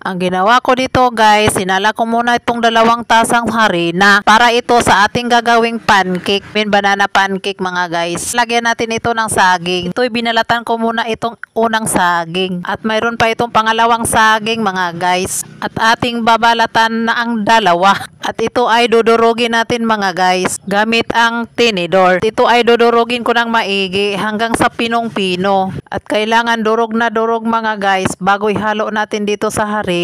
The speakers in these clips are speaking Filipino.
Ang ginawa ko dito guys, sinala ko muna itong 2 tasang harina para ito sa ating gagawing pancake, banana pancake mga guys. Lagyan natin ito ng saging. Ito'y binalatan ko muna itong unang saging. At mayroon pa itong pangalawang saging mga guys. At ating babalatan na ang dalawa. At ito ay dudurugin natin mga guys gamit ang tinidor. Ito ay dudurugin ko ng maigi hanggang sa pinong-pino. At kailangan durog na durog mga guys bago ihalo natin dito sa harina.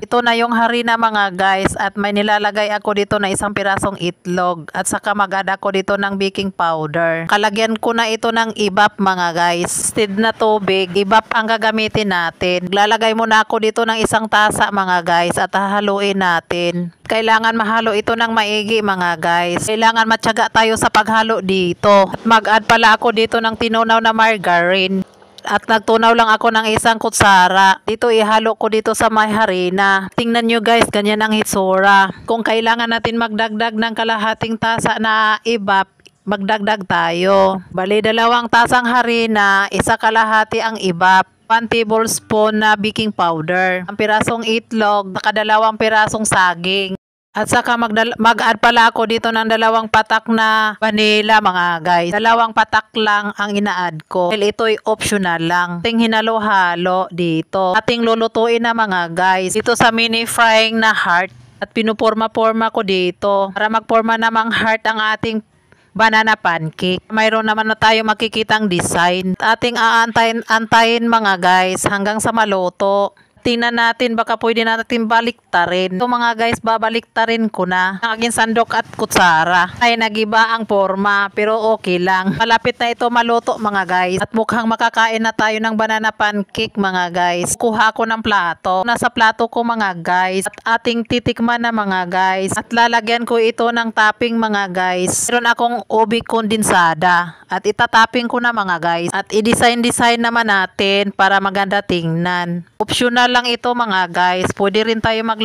Ito na yung harina mga guys at may nilalagay ako dito na 1 pirasong itlog at saka mag-add ako dito ng baking powder. Kalagyan ko na ito ng ibap mga guys. Instead na tubig, ibap ang gagamitin natin. Lalagay muna ako dito ng 1 tasa mga guys at hahaluin natin. Kailangan mahalo ito ng maigi mga guys. Kailangan matyaga tayo sa paghalo dito. At mag-add pala ako dito ng tinunaw na margarine. At nagtunaw lang ako ng 1 kutsara. Dito ihalo ko dito sa may harina. Tingnan nyo guys, ganyan ang hitsura. Kung kailangan natin magdagdag ng kalahating tasa na ibap, magdagdag tayo. Bali 2 tasang harina, 1 kalahati ang ibap. 1 tablespoon na baking powder. 1 pirasong itlog, saka 2 pirasong saging. At saka mag-add pala ako dito ng 2 patak na vanilla mga guys. 2 patak lang ang ina-add ko. Dahil ito'y optional lang. Ating hinalo-halo dito. Ating lulutuin na mga guys. Dito sa mini frying na heart. At pinuporma-porma ko dito. Para magporma namang heart ang ating banana pancake. Mayroon naman na tayo makikitang design. Ating aantayin mga guys hanggang sa maluto. Tingnan natin baka pwede natin baliktarin. Ito mga guys, babaliktarin ko na ang aking sandok at kutsara. Ay nagiba ang forma pero okay lang. Malapit na ito maluto mga guys. At mukhang makakain na tayo ng banana pancake mga guys. Kuha ko ng plato. Nasa plato ko mga guys. At ating titikman na mga guys. At lalagyan ko ito ng topping mga guys. Meron akong ube kondensada. At itatapping ko na mga guys. At i-design naman natin para maganda tingnan. Optional lang ito mga guys. Pwede rin tayo maglagay